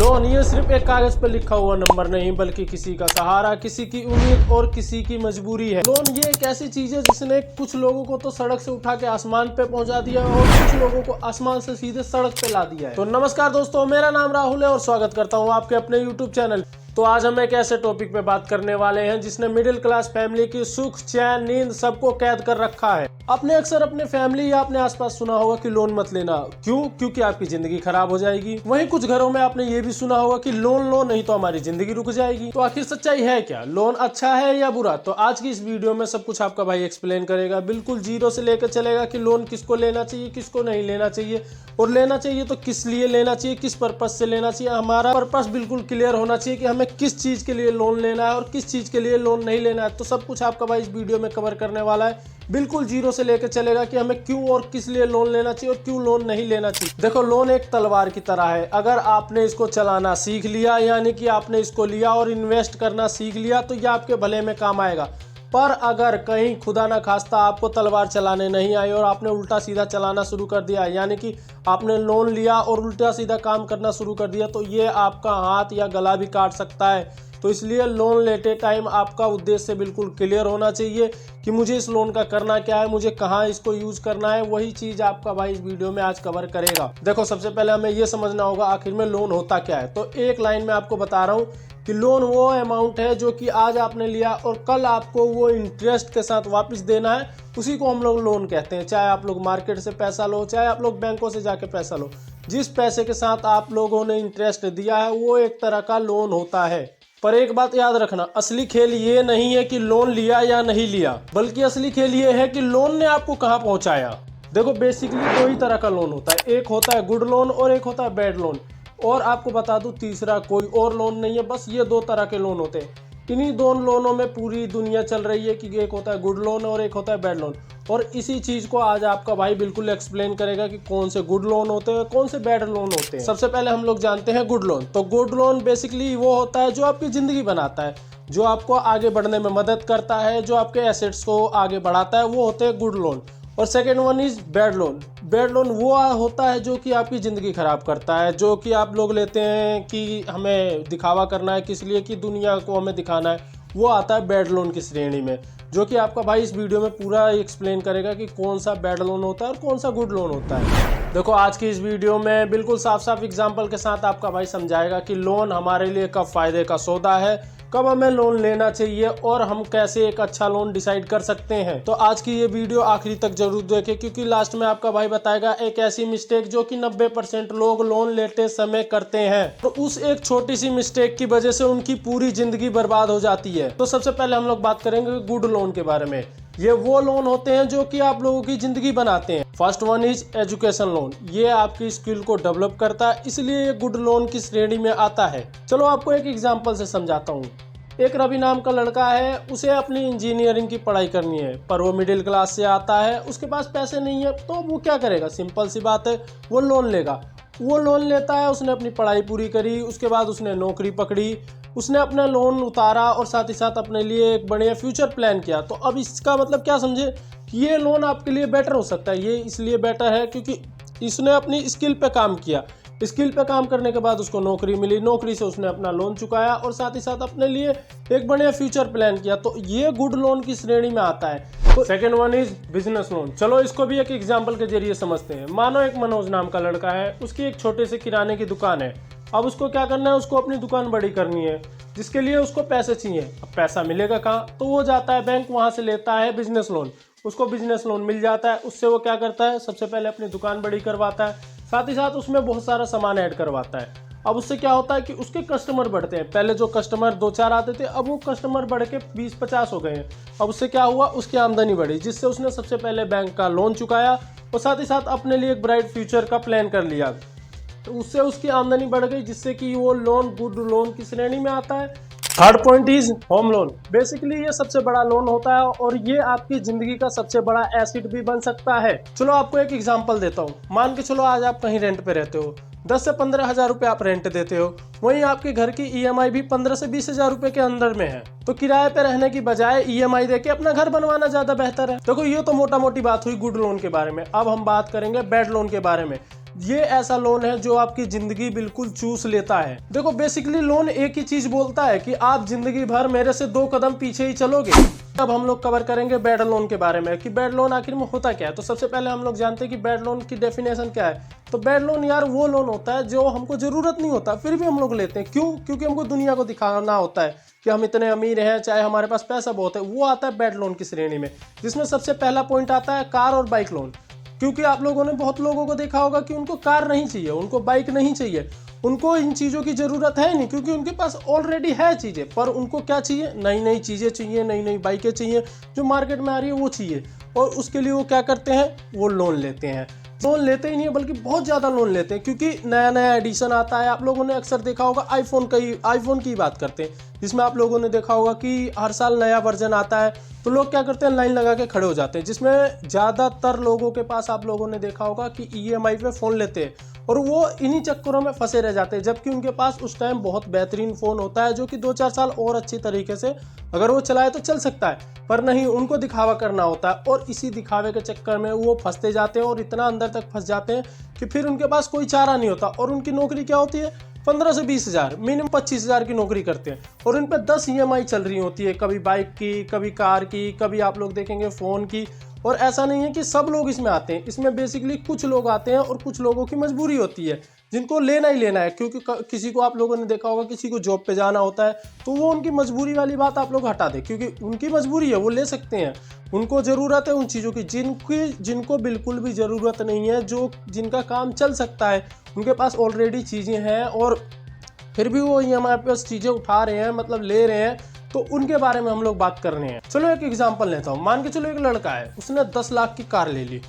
Loan ये सिर्फ एक कागज पर लिखा हुआ नंबर नहीं, बल्कि किसी का सहारा, किसी की उम्मीद और किसी की मजबूरी है। लोन ये एक ऐसी चीज है जिसने कुछ लोगों को तो सड़क से उठा के आसमान पे पहुंचा दिया और कुछ लोगों को आसमान से सीधे सड़क पे ला दिया है। तो नमस्कार दोस्तों, मेरा नाम राहुल है और स्वागत करता हूँ आपके अपने यूट्यूब चैनल। तो आज हम एक ऐसे टॉपिक पे बात करने वाले हैं जिसने मिडिल क्लास फैमिली की सुख, चैन, नींद सबको कैद कर रखा है। आपने अक्सर अपने फैमिली या अपने आसपास सुना होगा कि लोन मत लेना। क्यों? क्योंकि आपकी जिंदगी खराब हो जाएगी। वहीं कुछ घरों में आपने ये भी सुना होगा कि लोन लो नहीं तो हमारी जिंदगी रुक जाएगी। तो आखिर सच्चाई है क्या? लोन अच्छा है या बुरा? तो आज की इस वीडियो में सब कुछ आपका भाई एक्सप्लेन करेगा। बिल्कुल जीरो से लेकर चलेगा कि लोन किसको लेना चाहिए, किसको नहीं लेना चाहिए, और लेना चाहिए तो किस लिए लेना चाहिए, किस पर्पज से लेना चाहिए। हमारा पर्पज बिल्कुल क्लियर होना चाहिए कि हमें किस चीज के लिए लोन लेना है और किस चीज के लिए लोन नहीं लेना है। तो सब कुछ आपका भाई इस वीडियो में कवर करने वाला है। बिल्कुल जीरो से लेकर चलेगा कि हमें क्यों और किस लिए लोन लेना चाहिए और क्यों लोन नहीं लेना चाहिए। देखो, लोन एक तलवार की तरह है। अगर आपने इसको चलाना सीख लिया, यानी कि आपने इसको लिया और इन्वेस्ट करना सीख लिया, तो ये आपके भले में काम आएगा। पर अगर कहीं खुदा ना खास्ता आपको तलवार चलाने नहीं आई और आपने उल्टा सीधा चलाना शुरू कर दिया, यानी कि आपने लोन लिया और उल्टा सीधा काम करना शुरू कर दिया, तो ये आपका हाथ या गला भी काट सकता है। तो इसलिए लोन लेते टाइम आपका उद्देश्य बिल्कुल क्लियर होना चाहिए कि मुझे इस लोन का करना क्या है, मुझे कहाँ इसको यूज करना है। वही चीज आपका भाई इस वीडियो में आज कवर करेगा। देखो, सबसे पहले हमें ये समझना होगा आखिर में लोन होता क्या है। तो एक लाइन में आपको बता रहा हूँ कि लोन वो अमाउंट है जो कि आज आपने लिया और कल आपको वो इंटरेस्ट के साथ वापस देना है। उसी को हम लोग लोन कहते हैं। चाहे आप लोग मार्केट से पैसा लो, चाहे आप लोग बैंकों से जाके पैसा लो, जिस पैसे के साथ आप लोगों ने इंटरेस्ट दिया है वो एक तरह का लोन होता है। पर एक बात याद रखना, असली खेल ये नहीं है कि लोन लिया या नहीं लिया, बल्कि असली खेल ये है कि लोन ने आपको कहाँ पहुंचाया। देखो, बेसिकली दो ही तरह का लोन होता है। एक होता है गुड लोन और एक होता है बैड लोन। और आपको बता दूं, तीसरा कोई और लोन नहीं है। बस ये दो तरह के लोन होते हैं। इन्हीं दोनों लोनों में पूरी दुनिया चल रही है कि एक होता है गुड लोन और एक होता है बैड लोन। और इसी चीज को आज आपका भाई बिल्कुल एक्सप्लेन करेगा कि कौन से गुड लोन होते हैं, कौन से बैड लोन होते हैं। सबसे पहले हम लोग जानते हैं गुड लोन। तो गुड लोन बेसिकली वो होता है जो आपकी जिंदगी बनाता है, जो आपको आगे बढ़ने में मदद करता है, जो आपके एसेट्स को आगे बढ़ाता है, वो होते हैं गुड लोन। और second one is bad loan. Bad loan वो होता है जो कि आपकी ज़िंदगी ख़राब करता है, जो कि आप लोग लेते हैं कि हमें दिखावा करना है, किस लिए कि दुनिया को हमें दिखाना है। वो आता है बैड लोन की श्रेणी में, जो कि आपका भाई इस वीडियो में पूरा एक्सप्लेन करेगा कि कौन सा बैड लोन होता है और कौन सा गुड लोन होता है। देखो, आज की इस वीडियो में बिल्कुल साफ साफ एग्जाम्पल के साथ आपका भाई समझाएगा कि लोन हमारे लिए कब फ़ायदे का सौदा है, कब हमें लोन लेना चाहिए और हम कैसे एक अच्छा लोन डिसाइड कर सकते हैं। तो आज की ये वीडियो आखिरी तक जरूर देखें, क्योंकि लास्ट में आपका भाई बताएगा एक ऐसी मिस्टेक जो कि 90% लोग लोन लेते समय करते हैं। तो उस एक छोटी सी मिस्टेक की वजह से उनकी पूरी जिंदगी बर्बाद हो जाती है। तो सबसे पहले हम लोग बात करेंगे गुड लोन के बारे में। ये वो लोन होते हैं जो कि आप लोगों की जिंदगी बनाते हैं। First one is education loan. ये आपकी स्किल को डेवलप करता है, इसलिए ये गुड लोन की श्रेणी में आता है। चलो आपको एक एग्जांपल से समझाता हूँ। एक रवि नाम का लड़का है, उसे अपनी इंजीनियरिंग की पढ़ाई करनी है, पर वो मिडिल क्लास से आता है, उसके पास पैसे नहीं है। तो वो क्या करेगा? सिंपल सी बात है, वो लोन लेगा। वो लोन लेता है, उसने अपनी पढ़ाई पूरी करी, उसके बाद उसने नौकरी पकड़ी, उसने अपना लोन उतारा और साथ ही साथ अपने लिए एक बढ़िया फ्यूचर प्लान किया। तो अब इसका मतलब क्या समझे कि ये लोन आपके लिए बेटर हो सकता है। ये इसलिए बेटर है क्योंकि इसने अपनी स्किल पे काम किया। स्किल पे काम करने के बाद उसको नौकरी मिली, नौकरी से उसने अपना लोन चुकाया और साथ ही साथ अपने लिए एक बढ़िया फ्यूचर प्लान किया। तो ये गुड लोन की श्रेणी में आता है। तो second one is business loan. चलो इसको भी एक एग्जांपल के जरिए समझते हैं। मानो एक मनोज नाम का लड़का है, उसकी एक छोटे से किराने की दुकान है। अब उसको क्या करना है? उसको अपनी दुकान बड़ी करनी है, जिसके लिए उसको पैसे चाहिए। अब पैसा मिलेगा कहाँ? तो वो जाता है बैंक, वहां से लेता है बिजनेस लोन। उसको बिजनेस लोन मिल जाता है। उससे वो क्या करता है? सबसे पहले अपनी दुकान बड़ी करवाता है, साथ ही साथ उसमें बहुत सारा सामान ऐड करवाता है। अब उससे क्या होता है कि उसके कस्टमर बढ़ते हैं। पहले जो कस्टमर 2-4 आते थे, अब वो कस्टमर बढ़ के 20-50 हो गए हैं। अब उससे क्या हुआ? उसकी आमदनी बढ़ी, जिससे उसने सबसे पहले बैंक का लोन चुकाया और साथ ही साथ अपने लिए एक ब्राइट फ्यूचर का प्लान कर लिया। तो उससे उसकी आमदनी बढ़ गई, जिससे कि वो लोन गुड लोन की श्रेणी में आता है। Third point is home loan. Basically ये सबसे बड़ा लोन होता है और ये आपकी जिंदगी का सबसे बड़ा एसेट भी बन सकता है। चलो आपको एक एग्जांपल देता हूँ। मान के चलो आज आप कहीं रेंट पे रहते हो, 10 से 15 हजार रुपए आप रेंट देते हो। वहीं आपके घर की ईएमआई भी 15 से 20 हजार रुपए के अंदर में है। तो किराए पे रहने की बजाय ईएमआई देके अपना घर बनवाना ज्यादा बेहतर है। देखो, ये तो मोटा मोटी बात हुई गुड लोन के बारे में। अब हम बात करेंगे बैड लोन के बारे में। ये ऐसा लोन है जो आपकी जिंदगी बिल्कुल चूस लेता है। देखो बेसिकली लोन एक ही चीज बोलता है कि आप जिंदगी भर मेरे से 2 कदम पीछे ही चलोगे। अब हम लोग कवर करेंगे बैड लोन के बारे में कि बैड लोन आखिर में होता क्या है। तो सबसे पहले हम लोग जानते हैं कि बैड लोन की डेफिनेशन क्या है। तो बैड लोन यार वो लोन होता है जो हमको जरूरत नहीं होता फिर भी हम लोग लेते हैं। क्यों? क्योंकि हमको दुनिया को दिखाना होता है कि हम इतने अमीर हैं, चाहे हमारे पास पैसा बहुत है। वो आता है बैड लोन की श्रेणी में, जिसमें सबसे पहला पॉइंट आता है कार और बाइक लोन। क्योंकि आप लोगों ने बहुत लोगों को देखा होगा कि उनको कार नहीं चाहिए, उनको बाइक नहीं चाहिए, उनको इन चीज़ों की ज़रूरत है नहीं, क्योंकि उनके पास ऑलरेडी है चीज़ें। पर उनको क्या चाहिए? नई नई चीज़ें चाहिए, नई नई बाइकें चाहिए, जो मार्केट में आ रही है वो चाहिए। और उसके लिए वो क्या करते हैं? वो लोन लेते हैं। लोन लेते ही नहीं है बल्कि बहुत ज़्यादा लोन लेते हैं, क्योंकि नया नया एडिशन आता है। आप लोगों ने अक्सर देखा होगा आईफोन की बात करते हैं, जिसमें आप लोगों ने देखा होगा कि हर साल नया वर्जन आता है। तो लोग क्या करते हैं? लाइन लगा के खड़े हो जाते हैं, जिसमें ज़्यादातर लोगों के पास आप लोगों ने देखा होगा कि EMI पे फ़ोन लेते हैं और वो इन्हीं चक्करों में फंसे रह जाते हैं। जबकि उनके पास उस टाइम बहुत बेहतरीन फ़ोन होता है जो कि 2-4 साल और अच्छी तरीके से अगर वो चलाए तो चल सकता है, पर नहीं, उनको दिखावा करना होता है। और इसी दिखावे के चक्कर में वो फंसते जाते हैं और इतना अंदर तक फंस जाते हैं कि फिर उनके पास कोई चारा नहीं होता। और उनकी नौकरी क्या होती है? 15 से 20 हज़ार, मिनिमम 25 हज़ार की नौकरी करते हैं और इन पे 10 EMI चल रही होती है, कभी बाइक की, कभी कार की, कभी आप लोग देखेंगे फ़ोन की। और ऐसा नहीं है कि सब लोग इसमें आते हैं, इसमें बेसिकली कुछ लोग आते हैं और कुछ लोगों की मजबूरी होती है जिनको लेना ही लेना है। क्योंकि किसी को आप लोगों ने देखा होगा, किसी को जॉब पे जाना होता है, तो वो उनकी मजबूरी वाली बात आप लोग हटा दें, क्योंकि उनकी मजबूरी है, वो ले सकते हैं। उनको ज़रूरत है उन चीज़ों की जिनको बिल्कुल भी ज़रूरत नहीं है, जिनका काम चल सकता है, उनके पास ऑलरेडी चीज़ें हैं और फिर भी वो EMI पे चीज़ें उठा रहे हैं, मतलब ले रहे हैं। तो उनके बारे में हम लोग बात कर रहे हैं। चलो एक एग्जांपल लेता हूँ। मान के चलो एक लड़का है, उसने 10 लाख की कार ले ली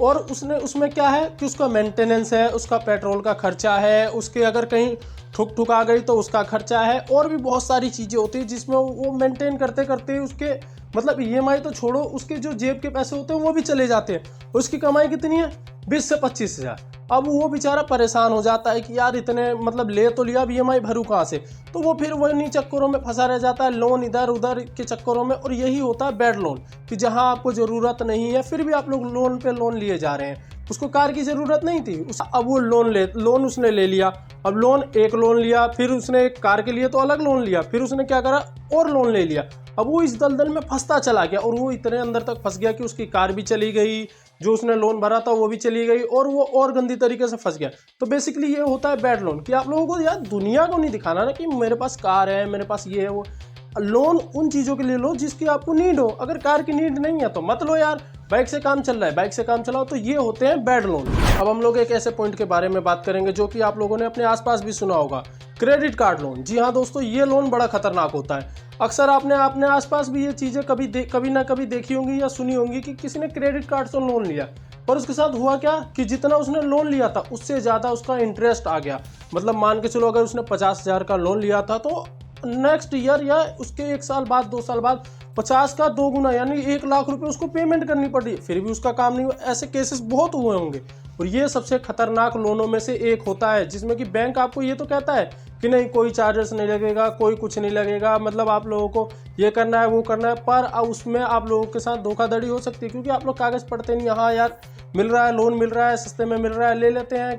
और उसमें क्या है कि उसका मेंटेनेंस है, उसका पेट्रोल का खर्चा है, उसके अगर कहीं ठुक आ गई तो उसका खर्चा है, और भी बहुत सारी चीज़ें होती है जिसमें वो मेंटेन करते करते उसके मतलब EMI तो छोड़ो, उसके जो जेब के पैसे होते हैं वो भी चले जाते हैं। उसकी कमाई कितनी है? 20 से 25 हज़ार। अब वो बेचारा परेशान हो जाता है कि यार इतने मतलब ले तो लिया, अब EMI भरूँ कहाँ से? तो वो फिर वही चक्करों में फंसा रह जाता है, लोन इधर उधर के चक्करों में। और यही होता है बैड लोन, कि जहाँ आपको ज़रूरत नहीं है फिर भी आप लोग लोन पे लोन लिए जा रहे हैं। उसको कार की ज़रूरत नहीं थी, अब वो लोन उसने ले लिया। अब एक लोन लिया, फिर उसने एक कार के लिए तो अलग लोन लिया, फिर उसने क्या करा और लोन ले लिया। अब वो इस दलदल में फंसता चला गया और वो इतने अंदर तक फंस गया कि उसकी कार भी चली गई, जो उसने लोन भरा था वो भी चली गई, और वो और गंदी तरीके से फंस गया। तो बेसिकली ये होता है बैड लोन, कि आप लोगों को यार दुनिया को नहीं दिखाना ना कि मेरे पास कार है, मेरे पास ये है वो। लोन उन चीज़ों के लिए लो जिसकी आपको नीड हो। अगर कार की नीड नहीं है तो मत लो यार, बाइक से काम चल रहा है, बाइक से काम चलाओ। तो ये होते हैं बैड लोन। अब हम लोग एक ऐसे पॉइंट के बारे में बात करेंगे जो कि आप लोगों ने अपने आसपास भी सुना होगा, क्रेडिट कार्ड लोन। जी हाँ दोस्तों, ये लोन बड़ा खतरनाक होता है। अक्सर आपने अपने आसपास भी ये चीज़ें कभी ना कभी देखी होंगी या सुनी होंगी कि किसी ने क्रेडिट कार्ड से लोन लिया, और उसके साथ हुआ क्या कि जितना उसने लोन लिया था उससे ज़्यादा उसका इंटरेस्ट आ गया। मतलब मान के चलो, अगर उसने 50 हज़ार का लोन लिया था तो नेक्स्ट ईयर या उसके 1 साल बाद 2 साल बाद 50 का 2 गुना यानी 1 लाख रुपए उसको पेमेंट करनी पड़ी, फिर भी उसका काम नहीं हुआ। ऐसे केसेस बहुत हुए होंगे और ये सबसे खतरनाक लोनों में से एक होता है, जिसमें कि बैंक आपको ये तो कहता है कि नहीं कोई चार्जेस नहीं लगेगा, कोई कुछ नहीं लगेगा, मतलब आप लोगों को ये करना है वो करना है, पर उसमें आप लोगों के साथ धोखाधड़ी हो सकती है, क्योंकि आप लोग कागज़ पढ़ते नहीं। हाँ यार मिल रहा है, लोन मिल रहा है, सस्ते में मिल रहा है, ले लेते हैं,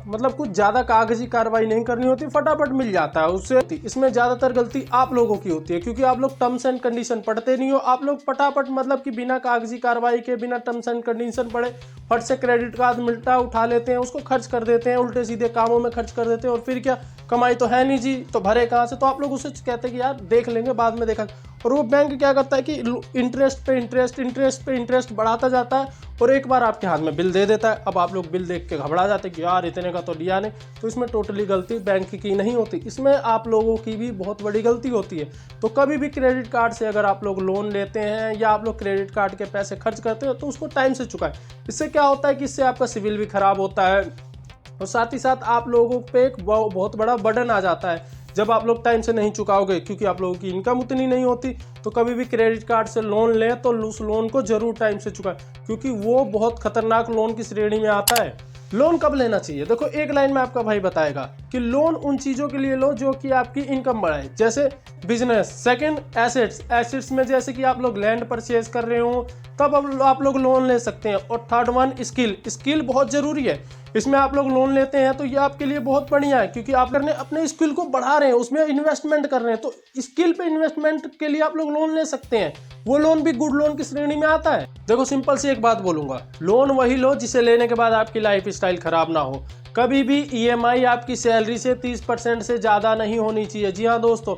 मतलब कुछ ज़्यादा कागजी कार्रवाई नहीं करनी होती, फटाफट मिल जाता है उससे। इसमें ज़्यादातर गलती आप लोगों की होती है, क्योंकि आप लोग टर्म्स एंड कंडीशन पढ़ते नहीं हो। आप लोग फटाफट मतलब कि बिना कागजी कार्रवाई के, बिना टर्म्स एंड कंडीशन पढ़े फट से क्रेडिट कार्ड मिलता उठा लेते हैं, उसको खर्च कर देते हैं, उल्टे सीधे कामों में खर्च कर देते हैं। और फिर क्या, कमाई तो है नहीं जी, तो भरे कहाँ से? तो आप लोग उससे कहते हैं कि यार देख लेंगे, बाद में देखा। और वो बैंक क्या करता है कि इंटरेस्ट पे इंटरेस्ट बढ़ाता जाता है और एक बार आपके हाथ में बिल दे देता है। अब आप लोग बिल देख के घबरा जाते हैं कि यार इतने का तो लिया नहीं। तो इसमें टोटली गलती बैंक की नहीं होती, इसमें आप लोगों की भी बहुत बड़ी गलती होती है। तो कभी भी क्रेडिट कार्ड से अगर आप लोग लोन लेते हैं या आप लोग क्रेडिट कार्ड के पैसे खर्च करते हो तो उसको टाइम से चुकाएं। इससे क्या होता है कि इससे आपका सिविल भी खराब होता है और साथ ही साथ आप लोगों पे एक बहुत बड़ा बर्डन आ जाता है जब आप लोग टाइम से नहीं चुकाओगे, क्योंकि आप लोगों की इनकम उतनी नहीं होती। तो कभी भी क्रेडिट कार्ड से लोन लें तो उस लोन को जरूर टाइम से चुकाएं, क्योंकि वो बहुत खतरनाक लोन की श्रेणी में आता है। लोन कब लेना चाहिए? देखो एक लाइन में आपका भाई बताएगा कि लोन उन चीज़ों के लिए लो जो कि आपकी इनकम बढ़ाए, जैसे बिजनेस। सेकंड एसेट्स में जैसे कि आप लोग लैंड परचेज कर रहे हो तब अब आप लोग लोन ले सकते हैं। और थर्ड वन स्किल बहुत ज़रूरी है, इसमें आप लोग लोन लेते हैं तो ये आपके लिए बहुत बढ़िया है, क्योंकि आप अपने स्किल को बढ़ा रहे हैं, उसमें इन्वेस्टमेंट कर रहे हैं, तो स्किल पे इन्वेस्टमेंट के लिए आप लोग लोन ले सकते हैं। वो लोन भी गुड लोन की श्रेणी में आता है। देखो सिंपल सी एक बात बोलूंगा, लोन वही लो जिसे लेने के बाद आपकी लाइफ स्टाइल खराब ना हो। कभी भी ईएमआई आपकी सैलरी से 30% से ज़्यादा नहीं होनी चाहिए। जी हाँ दोस्तों,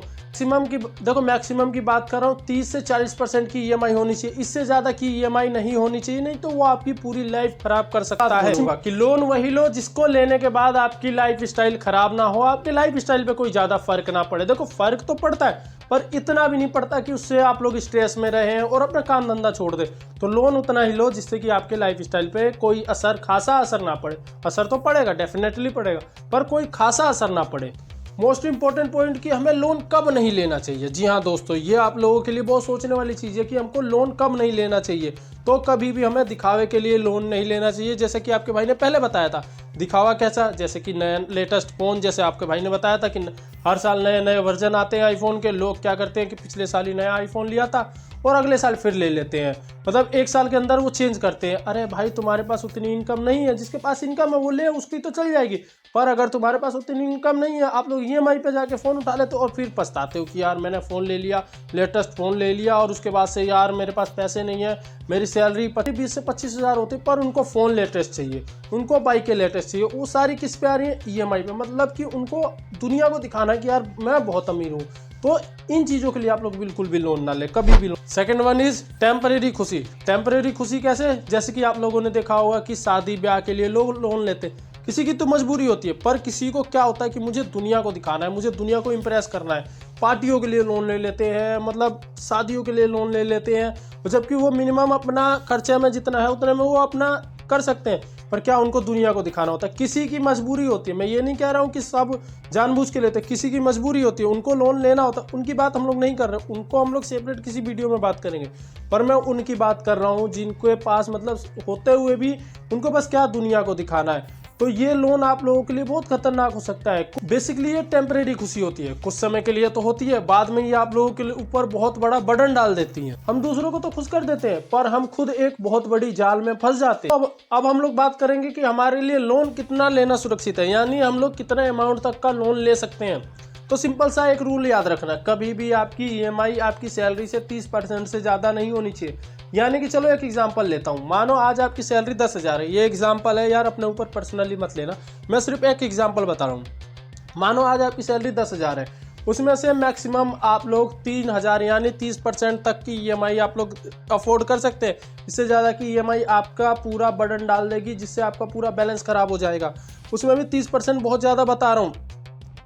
मैक्सिमम की बात कर रहा हूँ, 30 से 40% की ईएमआई होनी चाहिए, इससे ज़्यादा की ईएमआई नहीं होनी चाहिए, नहीं तो वो आपकी पूरी लाइफ खराब कर सकता है। कि लोन वही लो जिसको लेने के बाद आपकी लाइफ स्टाइल खराब ना हो, आपकी लाइफ स्टाइल पे कोई ज़्यादा फर्क ना पड़े। देखो फर्क तो पड़ता है पर इतना भी नहीं पड़ता कि उससे आप लोग स्ट्रेस में रहें और अपना काम धंधा छोड़ दे। तो लोन उतना ही लो जिससे कि आपके लाइफ स्टाइल पे कोई खासा असर ना पड़े। असर तो पड़ेगा, डेफिनेटली पड़ेगा, पर कोई खासा असर ना पड़े। मोस्ट इंपॉर्टेंट पॉइंट कि हमें लोन कब नहीं लेना चाहिए। जी हाँ दोस्तों, ये आप लोगों के लिए बहुत सोचने वाली चीज़ है कि हमको लोन कब नहीं लेना चाहिए। तो कभी भी हमें दिखावे के लिए लोन नहीं लेना चाहिए, जैसे कि आपके भाई ने पहले बताया था। दिखावा कैसा? जैसे कि नया लेटेस्ट फ़ोन, जैसे आपके भाई ने बताया था कि हर साल नए नए वर्जन आते हैं आईफोन के। लोग क्या करते हैं कि पिछले साल ही नया आईफोन लिया था और अगले साल फिर ले लेते हैं, मतलब एक साल के अंदर वो चेंज करते हैं। अरे भाई तुम्हारे पास उतनी इनकम नहीं है, जिसके पास इनकम है वो ले, उसकी तो चल जाएगी। पर अगर तुम्हारे पास उतनी इनकम नहीं है, आप लोग ईएमआई पे जाके फ़ोन उठा लेते हो और फिर पछताते हो कि यार मैंने फ़ोन ले लिया, लेटेस्ट फ़ोन ले लिया और उसके बाद से यार मेरे पास पैसे नहीं है, मेरी सैलरी 20 से 25 हज़ार होती, पर उनको फ़ोन लेटेस्ट चाहिए, उनको बाइक के लेटेस्ट चाहिए। वो सारी किस पे आ रही है? ईएमआई पे। मतलब कि उनको दुनिया को दिखाना है कि यार मैं बहुत अमीर हूँ। तो इन चीज़ों के लिए आप लोग बिल्कुल भी लोन ना ले, कभी भी loan. Second one is temporary खुशी। टेम्परेरी खुशी कैसे? जैसे कि आप लोगों ने देखा होगा कि शादी ब्याह के लिए लोग लोन लेते, किसी की तो मजबूरी होती है, पर किसी को क्या होता है कि मुझे दुनिया को दिखाना है, मुझे दुनिया को इम्प्रेस करना है, पार्टियों के लिए लोन ले लेते हैं, मतलब शादियों के लिए लोन ले लेते हैं, जबकि वो मिनिमम अपना खर्चे में जितना है उतने में वो अपना कर सकते हैं, पर क्या उनको दुनिया को दिखाना होता है। किसी की मजबूरी होती है, मैं ये नहीं कह रहा हूँ कि सब जानबूझ के लेते, किसी की मजबूरी होती है, उनको लोन लेना होता है। उनकी बात हम लोग नहीं कर रहे, उनको हम लोग सेपरेट किसी वीडियो में बात करेंगे, पर मैं उनकी बात कर रहा हूँ जिनके पास मतलब होते हुए भी उनको बस क्या दुनिया को दिखाना है। तो ये लोन आप लोगों के लिए बहुत खतरनाक हो सकता है। बेसिकली ये टेम्परेरी खुशी होती है, कुछ समय के लिए तो होती है, बाद में ये आप लोगों के ऊपर बहुत बड़ा बर्डन डाल देती है। हम दूसरों को तो खुश कर देते हैं पर हम खुद एक बहुत बड़ी जाल में फंस जाते हैं। अब हम लोग बात करेंगे कि हमारे लिए लोन कितना लेना सुरक्षित है, यानी हम लोग कितने अमाउंट तक का लोन ले सकते हैं। तो सिंपल सा एक रूल याद रखना, कभी भी आपकी ईएमआई आपकी सैलरी से 30% से ज़्यादा नहीं होनी चाहिए। यानी कि चलो एक एग्जांपल लेता हूँ, मानो आज आपकी सैलरी 10,000 है, ये एग्जांपल है यार, अपने ऊपर पर्सनली मत लेना, मैं सिर्फ एक एग्जांपल बता रहा हूँ। मानो आज आपकी सैलरी 10,000 है, उसमें से मैक्सिमम आप लोग 3,000 यानी 30% तक की ईएमआई आप लोग अफोर्ड कर सकते हैं। इससे ज़्यादा की ईएमआई आपका पूरा बर्डन डाल देगी, जिससे आपका पूरा बैलेंस खराब हो जाएगा। उसमें भी 30% बहुत ज़्यादा बता रहा हूँ,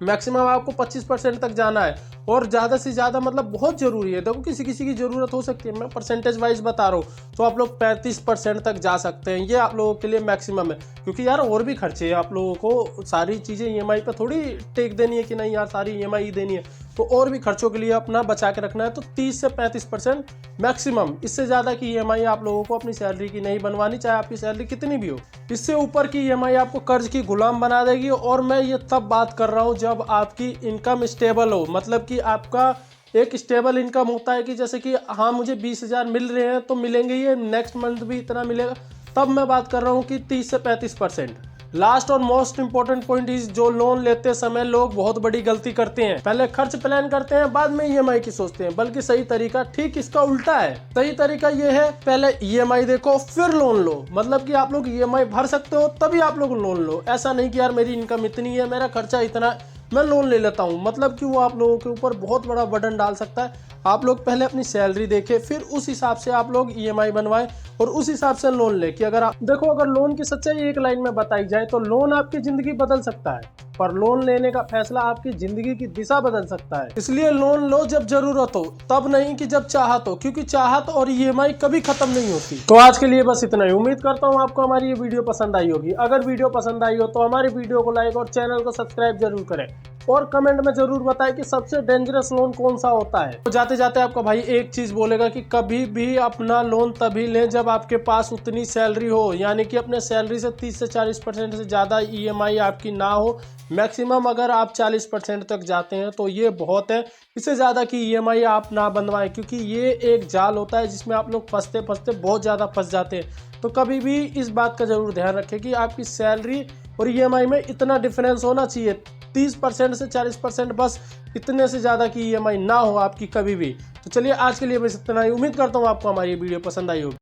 मैक्सिमम आपको 25% तक जाना है, और ज़्यादा से ज़्यादा मतलब बहुत ज़रूरी है। देखो किसी किसी की ज़रूरत हो सकती है, मैं परसेंटेज वाइज बता रहा हूँ, तो आप लोग 35% तक जा सकते हैं, ये आप लोगों के लिए मैक्सिमम है। क्योंकि यार और भी खर्चे हैं, आप लोगों को सारी चीज़ें ईएमआई पे थोड़ी टेक देनी है कि नहीं यार सारी ईएमआई देनी है, तो और भी खर्चों के लिए अपना बचा के रखना है। तो 30 से 35% मैक्सिमम, इससे ज़्यादा की ईएमआई आप लोगों को अपनी सैलरी की नहीं बनवानी, चाहे आपकी सैलरी कितनी भी हो। इससे ऊपर की ईएमआई आपको कर्ज की गुलाम बना देगी। और मैं ये तब बात कर रहा हूँ जब आपकी इनकम स्टेबल हो, मतलब कि आपका एक स्टेबल इनकम होता है कि जैसे कि हाँ मुझे 20,000 मिल रहे हैं तो मिलेंगे, ये नेक्स्ट मंथ भी इतना मिलेगा, तब मैं बात कर रहा हूँ कि 30 से 35%। लास्ट और मोस्ट इंपॉर्टेंट पॉइंट इज, जो लोन लेते समय लोग बहुत बड़ी गलती करते हैं, पहले खर्च प्लान करते हैं बाद में ईएमआई की सोचते हैं, बल्कि सही तरीका ठीक इसका उल्टा है। सही तरीका ये है, पहले ईएमआई देखो फिर लोन लो, मतलब कि आप लोग ईएमआई भर सकते हो तभी आप लोग लोन लो। ऐसा नहीं कि यार मेरी इनकम इतनी है, मेरा खर्चा इतना, मैं लोन ले लेता हूँ, मतलब कि वो आप लोगों के ऊपर बहुत बड़ा बर्डन डाल सकता है। आप लोग पहले अपनी सैलरी देखें, फिर उस हिसाब से आप लोग ईएमआई बनवाएं और उस हिसाब से लोन ले। कि अगर आप देखो, अगर लोन की सच्चाई एक लाइन में बताई जाए तो लोन आपकी जिंदगी बदल सकता है, पर लोन लेने का फैसला आपकी जिंदगी की दिशा बदल सकता है। इसलिए लोन लो जब जरूरत हो, तब नहीं कि जब चाहत हो, क्योंकि चाहत और ईएमआई कभी खत्म नहीं होती। तो आज के लिए बस इतना ही। उम्मीद करता हूँ आपको हमारी ये वीडियो पसंद आई होगी। अगर वीडियो पसंद आई हो तो हमारी वीडियो को लाइक और चैनल को सब्सक्राइब जरूर करें। और कमेंट में जरूर बताएं कि सबसे डेंजरस लोन कौन सा होता है। तो जाते जाते आपका भाई एक चीज बोलेगा कि कभी भी अपना लोन तभी लें जब आपके पास उतनी सैलरी हो, यानी कि अपने सैलरी से 30 से 40% से ज़्यादा ईएमआई आपकी ना हो। मैक्सिमम अगर आप 40% तक जाते हैं तो ये बहुत है, इससे ज़्यादा की ईएमआई आप ना बनवाएं, क्योंकि ये एक जाल होता है जिसमें आप लोग फंसते फंसते बहुत ज़्यादा फंस जाते हैं। तो कभी भी इस बात का ज़रूर ध्यान रखें कि आपकी सैलरी और ईएमआई में इतना डिफरेंस होना चाहिए, 30% से 40%, बस इतने से ज़्यादा की ईएमआई ना हो आपकी कभी भी। तो चलिए आज के लिए बस इतना ही। उम्मीद करता हूँ आपको हमारी वीडियो पसंद आई होगी।